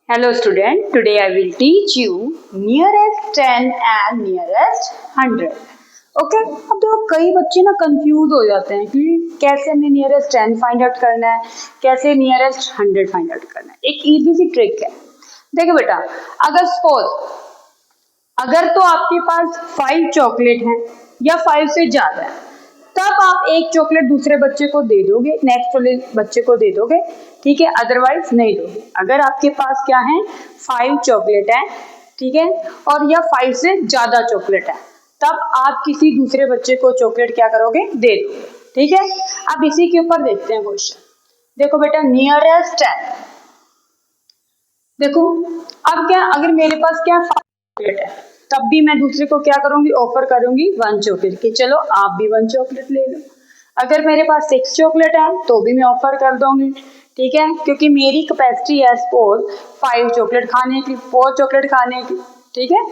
Hello student, today I will teach you nearest 10 and nearest 100. Okay अब देखो कई बच्चे ना कंफ्यूज हो जाते हैं कि कैसे हमें नियरेस्ट 10 फाइंड आउट करना है, कैसे नियरेस्ट 100 फाइंड आउट करना है। एक इजी सी ट्रिक है। देखो बेटा, अगर सपोज अगर तो आपके पास 5 चॉकलेट हैं या 5 से ज्यादा है, तब आप एक चॉकलेट दूसरे बच्चे को दे दोगे, नेक्स्ट वाले बच्चे को दे दोगे, ठीक है, अदरवाइज नहीं दोगे। अगर आपके पास क्या है 5 चॉकलेट है, ठीक है, और या 5 से ज्यादा चॉकलेट है, तब आप किसी दूसरे बच्चे को चॉकलेट क्या करोगे, दे दोगे। ठीक है, अब इसी के ऊपर देखते हैं क्वेश्चन। देखो बेटा, नियरेस्ट है, देखो अब क्या, अगर मेरे पास क्या 5 चॉकलेट है, तब भी मैं दूसरे को क्या करूंगी, ऑफर करूंगी 1 चॉकलेट की, चलो आप भी 1 चॉकलेट ले लो। अगर मेरे पास 6 चॉकलेट है तो भी मैं ऑफर कर दूंगी, ठीक है, क्योंकि मेरी कैपेसिटी है सपोज 5 चॉकलेट खाने की, 4 चॉकलेट खाने की, ठीक है।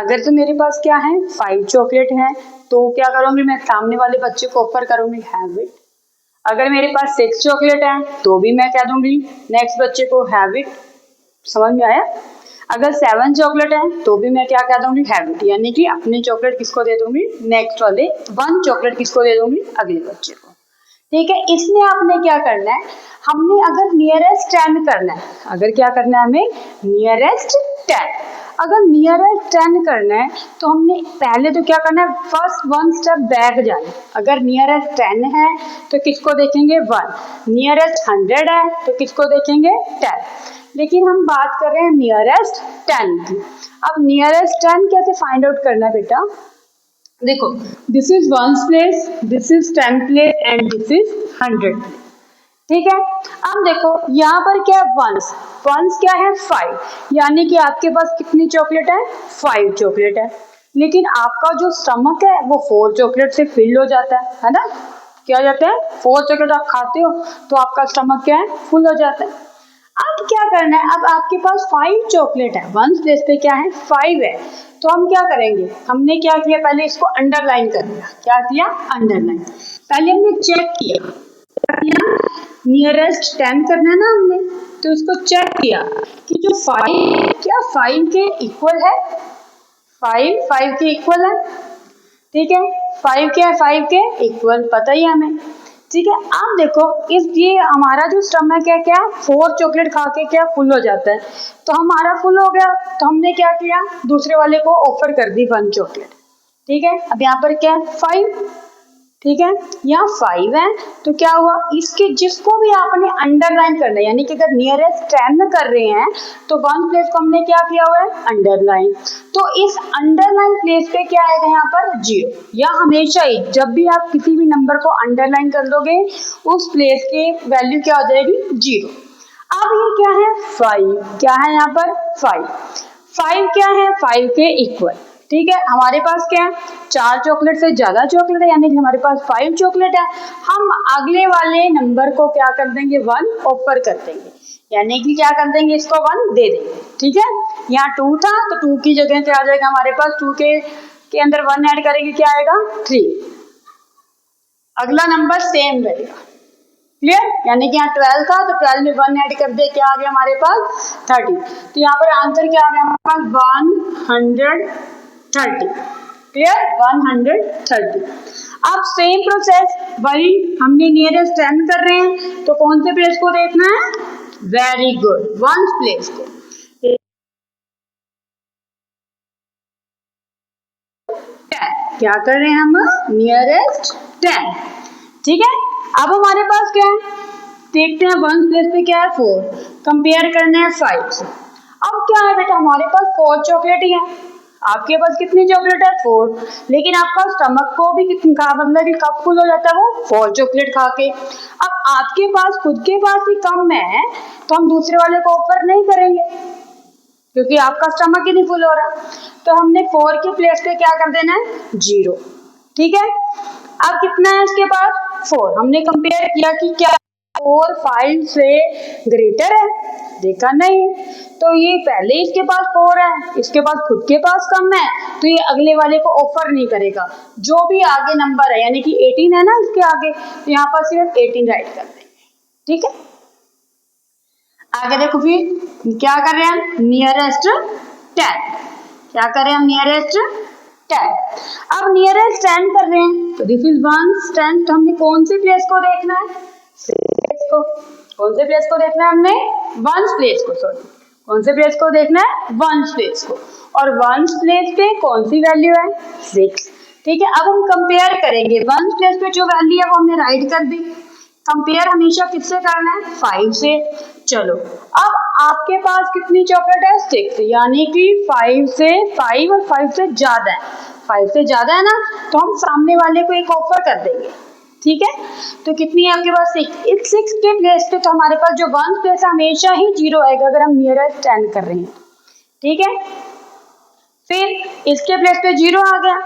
अगर तो मेरे पास क्या है 5 चॉकलेट है तो क्या करूंगी, मैं सामने वाले बच्चे को ऑफर करूंगी हैव इट। अगर मेरे पास 6 चॉकलेट है तो भी मैं कह दूंगी नेक्स्ट बच्चे को हैव इट। समझ में आया? अगर 7 चॉकलेट है तो भी मैं क्या कह दूंगी हैव इट, यानी कि अपनी चॉकलेट किसको दे दूंगी, नेक्स्ट वाले 1 चॉकलेट किसको दे दूंगी, अगले बच्चे को। ठीक है, इसमें आपने क्या करना है, हमने अगर नियरेस्ट 10 करना है, अगर क्या करना है हमें नियरेस्ट 10, अगर नियरेस्ट 10 करना है तो हमने पहले तो क्या करना है, फर्स्ट 1 स्टेप बैक जाना है। अगर नियरेस्ट 10 है तो किसको देखेंगे 1, नियरेस्ट 100 है तो किसको देखेंगे 10, लेकिन हम बात कर रहे हैं नियरेस्ट 10 की। अब नियरेस्ट 10 कैसे फाइंड आउट करना है बेटा, देखो this is 1 place, this is 10 place and this is 100, ठीक है। अब देखो यहाँ पर क्या है वंस, वंस क्या है 5, यानी कि आपके पास कितनी चॉकलेट है 5 चॉकलेट है, लेकिन आपका जो स्टमक है वो 4 चॉकलेट से फिल हो जाता है ना, क्या हो जाता है 4 चॉकलेट आप खाते हो तो आपका स्टमक क्या है फुल हो जाता है। अब क्या करना है, अब आपके पास 5 चॉकलेट है, 1 प्लेस पे क्या है 5 है, तो हम क्या करेंगे, हमने क्या किया, पहले इसको अंडरलाइन कर लिया। क्या किया, अंडरलाइन। पहले हमने चेक किया, नियरेस्ट 10 करना है ना हमने, तो इसको चेक किया कि जो 5 क्या 5 के इक्वल है, 5 के इक्वल है, ठीक है, 5 क्या है 5 के इक्वल, पता ही हमें, ठीक है। अब देखो इस ये हमारा जो स्टमक है क्या 4 चॉकलेट खा के क्या फुल हो जाता है, तो हमारा फुल हो गया, तो हमने क्या किया दूसरे वाले को ऑफर कर दी 1 चॉकलेट, ठीक है। अब यहाँ पर क्या है 5, ठीक है, यहाँ 5 है, तो क्या हुआ, इसके जिसको भी आपने अंडरलाइन करना है, यानी कि अगर नियरेस्ट 10 कर रहे हैं तो 1 प्लेस को हमने क्या किया हुआ है अंडरलाइन, तो इस अंडरलाइन प्लेस पे क्या आएगा यहाँ पर 0, या हमेशा ही जब भी आप किसी भी नंबर को अंडरलाइन कर दोगे उस प्लेस के वैल्यू क्या हो जाएगी 0। अब ये क्या है 5, क्या है यहाँ पर 5 क्या है 5 के इक्वल, ठीक है। हमारे पास क्या है 4 चॉकलेट से ज्यादा चॉकलेट है, यानी कि हमारे पास 5 चॉकलेट है, हम अगले वाले नंबर को क्या कर देंगे 1 ऑफर कर देंगे, यानी कि क्या कर देंगे इसको 1 दे देंगे, ठीक है। यहाँ 2 था तो 2 की जगह क्या आ जाएगा हमारे पास, 2 के अंदर 1 ऐड करेंगे क्या आएगा 3, अगला नंबर सेम रहेगा, क्लियर। यानी कि यहाँ 12 था तो 12 में 1 ऐड कर दे, क्या आ गया हमारे पास 30, तो यहाँ पर आंसर क्या आ गया हमारे पास 130, क्लियर 130। अब सेम प्रोसेस वही हमने नियरेस्ट 10 कर रहे हैं, तो कौन से प्लेस को देखना है, वेरी गुड 1 प्लेस को, क्या कर रहे हैं हम नियरेस्ट 10, ठीक है। अब हमारे पास क्या है, देखते हैं 1 प्लेस पे क्या है 4, कंपेयर करना है 5 से। अब क्या है बेटा, हमारे पास 4 चॉकलेट ही है, आपके पास कितनी चॉकलेट है 4, लेकिन आपका स्टमक को भी कितनी खा, मतलब कि कब फुल हो जाता है वो 4 चॉकलेट खा के। अब आपके पास खुद के पास ही कम है तो हम दूसरे वाले को ऑफर नहीं करेंगे क्योंकि आपका स्टमक ही नहीं फुल हो रहा, तो हमने 4 के प्लेस पे क्या कर देना है 0, ठीक है। अब कितना है इसके पास 4, हमने कंपेयर किया कि क्या 4 5 से ग्रेटर है, देखा नहीं, तो ये पहले इसके पास 4 है, इसके पास खुद के पास कम है, तो ये अगले वाले को ऑफर नहीं करेगा, जो भी आगे नंबर है, यानी कि 18 है ना इसके आगे, तो यहाँ पर सिर्फ 18 राइट कर देंगे, ठीक है। आगे देखो फिर क्या कर रहे हैं हम, नियरेस्ट 10, क्या कर रहे हैं हम, नियरेस्ट 10। अब नियरेस्ट 10 कर रहे हैं तो दिस इज 1/10, तो हमने कौन सी प्लेस को देखना है, प्लेस को, कौन से प्लेस को देखना है हमने, 1 प्लेस को, सॉरी कौन से प्लेस को देखना है, 1 प्लेस को, और 1 प्लेस पे कौन सी वैल्यू है, 6। ठीक है, अब हम कंपेयर करेंगे, 1 प्लेस पे जो वैल्यू है वो हमने राइट कर दी, कंपेयर हमेशा किससे करना है, 5 से। चलो अब आपके पास कितनी चॉकलेट है, 6, यानी कि 5 से 5 और 5 से ज्यादा है, 5 से ज्यादा है ना, तो हम सामने वाले को एक ऑफर कर देंगे। ठीक है, तो कितनी है आपके पास, 6। इस 6 के प्लेस पे तो हमारे पास जो 1 प्लेस हमेशा ही 0 आएगा अगर हम नियरेस्ट 10 कर रहे हैं। ठीक है, फिर इसके प्लेस पे 0 आ गया।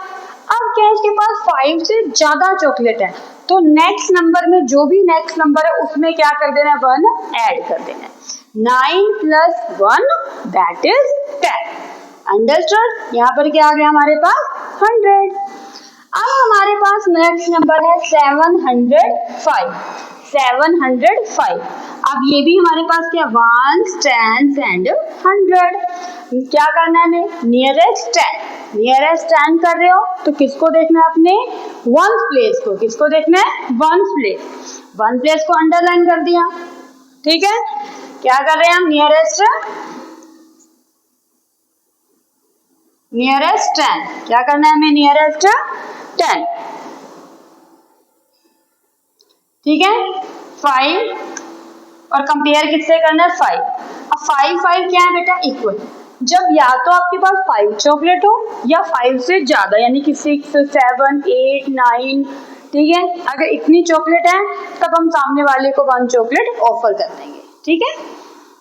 अब क्या इसके पास 5 से ज्यादा चॉकलेट है, तो नेक्स्ट नंबर में जो भी नेक्स्ट नंबर है उसमें क्या कर देना है, 1 ऐड कर देना है। 9 + 1 दैट इज 10। अंडरस्टूड, यहाँ पर क्या आ गया हमारे पास, 100। अब हमारे पास नेक्स्ट नंबर है 705, 705। अब ये भी हमारे पास क्या, 1s 10s एंड 100। क्या करना है हमें, नियरेस्ट 10, नियरेस्ट 10 कर रहे हो तो किसको देखना है अपने, 1 प्लेस को, किसको देखना है, 1 प्लेस, 1 प्लेस को अंडरलाइन कर दिया। ठीक है, क्या कर रहे हैं हम, नियरेस्ट 10, क्या करना है हमें, नियरेस्ट 10। ठीक है, 5 और कंपेयर किससे करना है, 5। अब 5 क्या है बेटा, इक्वल। जब या तो आपके पास 5 चॉकलेट हो या 5 से ज्यादा, यानी कि 6, 7, 8, 9। ठीक है, अगर इतनी चॉकलेट है तब हम सामने वाले को 1 चॉकलेट ऑफर कर देंगे। ठीक है,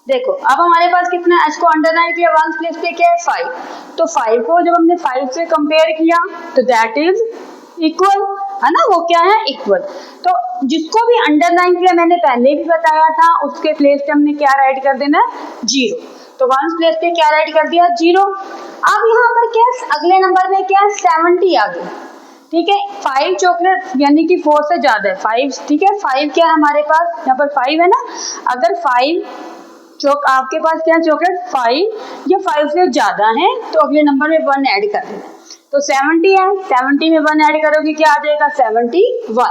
देखो अब हमारे पास कितना है, इसको अंडरलाइन किया, 1 प्लेस पे क्या है, 5। तो 5 को जब हमने 5 से कंपेयर किया तो दैट इज इक्वल, है ना, वो क्या है, इक्वल। तो जिसको भी अंडरलाइन किया, मैंने पहले भी बताया था, उसके प्लेस पे हमने क्या राइट कर देना है, 0। तो 1 प्लेस पे क्या राइट कर दिया, 0। अब यहाँ पर क्या है, अगले नंबर में क्या है, 70 आ गया। ठीक है, 5 चॉकलेट यानी कि 4 से ज्यादा है, 5। ठीक है, 5 क्या है हमारे पास, यहाँ पर 5 है ना, अगर 5 आपके पास क्या चॉकलेट 5 या 5 से ज्यादा है तो अगले नंबर में 1 ऐड कर देना। तो 70 है, 70 में 1 ऐड करोगे क्या आ जाएगा, 71।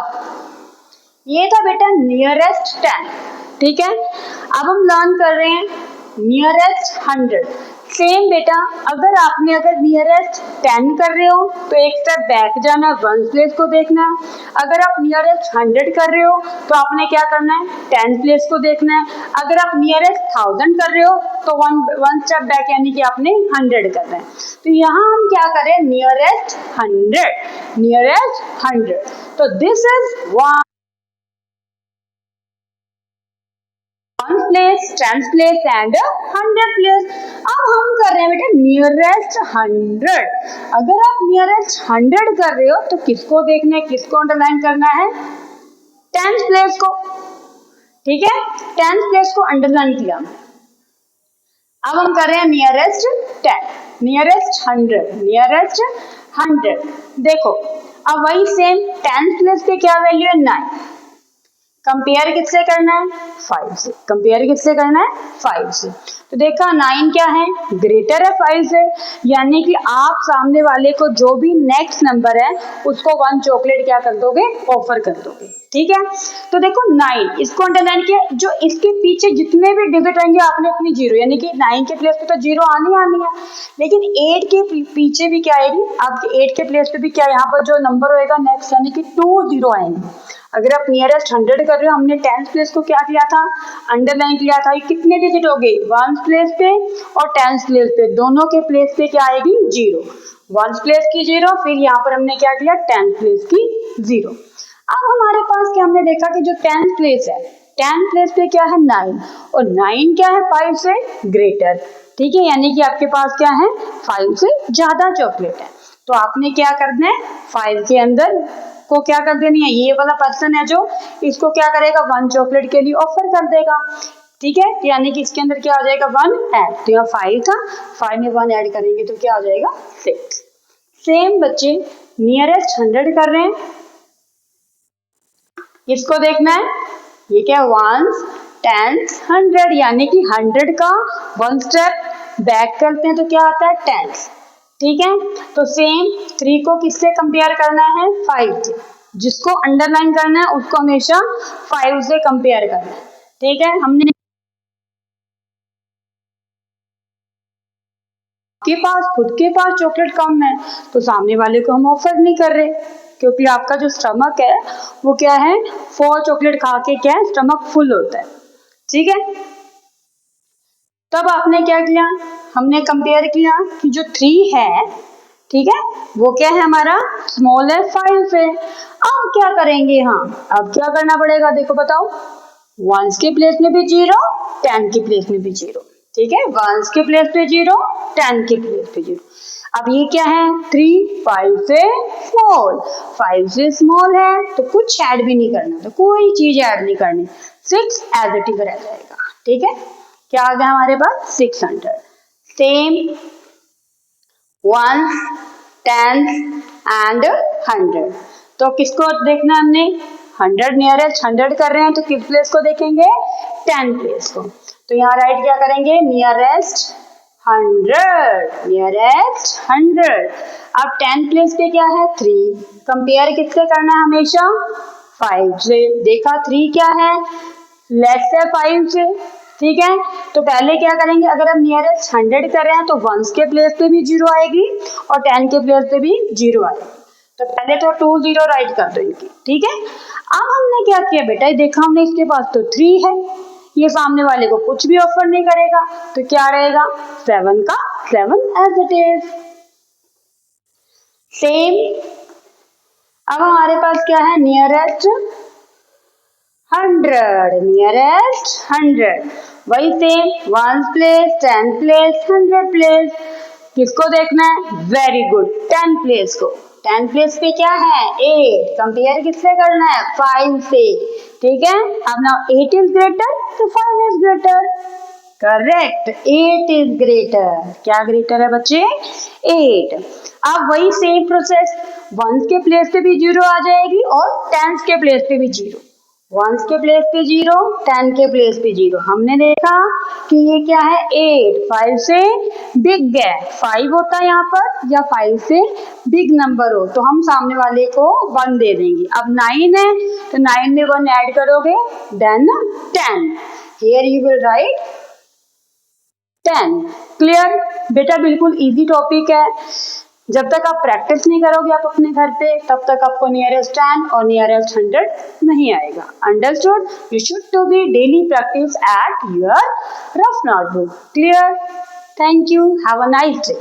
ये था बेटा नियरेस्ट 10। ठीक है, अब हम लर्न कर रहे हैं नियरेस्ट 100। सेम बेटा, अगर नियरेस्ट 10 कर रहे हो तो एक स्टेप बैक जाना, 1 प्लेस को देखना है। अगर आप नियरेस्ट 100 कर रहे हो तो आपने क्या करना है, 10 प्लेस को देखना है। अगर आप नियरेस्ट 1000 कर रहे हो तो वन स्टेप बैक यानी कि आपने 100 करना है। तो यहाँ हम क्या करें, नियरेस्ट 100, नियरेस्ट 100। तो this is 1 place, 10 place and 100 place. अब हम कर रहे हैं बेटा नियरेस्ट 100। अगर आप नियरेस्ट 100 कर रहे हो तो किसको देखना है, किसको अंडरलाइन करना है, 10 प्लेस को। ठीक है, 10 प्लेस को अंडरलाइन किया। अब हम कर रहे हैं नियरेस्ट 10, नियरेस्ट 100, नियरेस्ट 100। देखो अब वही सेम 10 प्लेस पे क्या वैल्यू है, 9। कंपेयर किससे करना है, 5 से। कंपेयर किससे करना है, 5 से। तो देखा 9 क्या है, ग्रेटर है 5 से, यानी कि आप सामने वाले को जो भी नेक्स्ट नंबर है उसको 1 चॉकलेट क्या कर दोगे, ऑफर कर दोगे। ठीक है, तो देखो 9 इसको अंडरलाइन किया, जो इसके पीछे जितने भी डिजिट आएंगे आपने अपनी 0, यानी कि 9 के प्लेस पे तो 0 आनी है, लेकिन 8 के पीछे भी क्या आएगी, आपके 8 के प्लेस पे भी क्या, यहाँ पर जो नंबर होएगा नेक्स्ट यानी कि 2 0 आएंगे। अगर आप नियरेस्ट 100 कर रहे हो, हमने 10 प्लेस को क्या किया था, अंडरलाइन किया था। ये कितने डिजिट हो गए, 1 प्लेस पे और 10 प्लेस पे, दोनों के प्लेस पे क्या आएगी, 0। 1 प्लेस की 0, फिर यहाँ पर हमने क्या किया, 10 प्लेस की 0। अब हमारे पास क्या, हमने देखा कि जो 10 प्लेस है, 10 प्लेस पे क्या है, 9, और 9 क्या है, 5 से ग्रेटर। ठीक है, यानी कि आपके पास क्या है, 5 से ज्यादा चॉकलेट है। तो आपने क्या करना है, 5 के अंदर को क्या कर देनी है, ये वाला पर्सन है जो इसको क्या करेगा, 1 चॉकलेट के लिए ऑफर कर देगा। ठीक है, यानी कि इसके अंदर क्या आ जाएगा, 1 ऐड। तो यहाँ 5 था, 5 में 1 ऐड करेंगे तो क्या आ जाएगा, 6। सेम बच्चे नियरेस्ट 100 कर रहे हैं, इसको देखना है, ये क्या है, 1s टेंस, 100, यानी कि 100 का 1 स्टेप बैक करते हैं तो क्या आता है, टेंस। ठीक है, तो सेम 3 को किससे कंपेयर करना है, 5 से। जिसको अंडरलाइन करना है उसको हमेशा 5 से कंपेयर करना है। ठीक है, हमने के पास खुद के पास चॉकलेट कम है तो सामने वाले को हम ऑफर नहीं कर रहे, क्योंकि आपका जो स्टमक है वो क्या है, 4 चॉकलेट खा के क्या है, स्टमक फुल होता है। ठीक है, तब आपने क्या किया, हमने कंपेयर किया कि जो 3 है, ठीक है, वो क्या है, हमारा स्मॉल है 5 से। अब क्या करेंगे, हाँ अब क्या करना पड़ेगा, देखो बताओ, 1s के प्लेस में भी 0, 10 के प्लेस में भी 0। ठीक है, 1s के प्लेस पे 0, 10 के प्लेस पे 0। अब ये क्या है, 3 5 से स्मॉल, 5 से स्मॉल है तो कुछ ऐड भी नहीं करना, तो कोई चीज ऐड नहीं करनी, 6 एज इट इज रह जाएगा। ठीक है, क्या आ गया हमारे पास, 600। सेम 1s, 10s एंड 100, तो किसको देखना है हमने, 100 नियरेस्ट 100 कर रहे हैं तो किस प्लेस को देखेंगे, 10 प्लेस को। तो यहाँ राइट क्या करेंगे, नियरेस्ट 100, नियरेस्ट 100। अब 10 प्लेस पे क्या है, 3, कंपेयर किससे करना है, हमेशा 5 से। देखा 3 क्या है, लेस है 5 से। ठीक है, तो पहले क्या करेंगे, अगर हम नियरेस्ट 100 कर रहे हैं तो 1s के प्लेस पे भी 0 आएगी और 10 के प्लेस पे भी 0 आएगी। तो पहले तो 2 0 राइट कर दो इनकी। ठीक है, अब हमने क्या किया बेटा, देखा हमने इसके पास तो 3 है, ये सामने वाले को कुछ भी ऑफर नहीं करेगा, तो क्या रहेगा, 7 का 7 एज इट इज। सेम अब हमारे पास क्या है, नियरेस्ट 100, नियरेस्ट 100, वही सेम 1 प्लेस, 10 प्लेस, 100 प्लेस। किसको देखना है, वेरी गुड, 10 प्लेस को। 10 प्लेस पे क्या है, 8, कंपेयर किससे करना है, 5 से। ठीक है, अब ना 8 इज ग्रेटर तो 5 is greater, correct, 8 is greater. क्या ग्रेटर है बच्चे, 8। अब वही सेम प्रोसेस, 1s के प्लेस पे भी 0 आ जाएगी और 10s के प्लेस पे भी 0, 1s के प्लेस पे 0, 10 के प्लेस पे 0। हमने देखा कि ये क्या है, 8 5 से बिग है, 5 होता है यहाँ पर, या 5 से बिग नंबर हो तो हम सामने वाले को 1 दे देंगे। अब 9 है तो 9 में 1 ऐड करोगे, then 10, here you will write 10। Clear बेटा, बिल्कुल इजी टॉपिक है। जब तक आप प्रैक्टिस नहीं करोगे आप अपने घर पे, तब तक आपको नियरेस्ट 10 और नियरेस्ट 100 नहीं आएगा। Understood, you should to be daily practice at your rough notebook. Clear, thank you, have a nice day.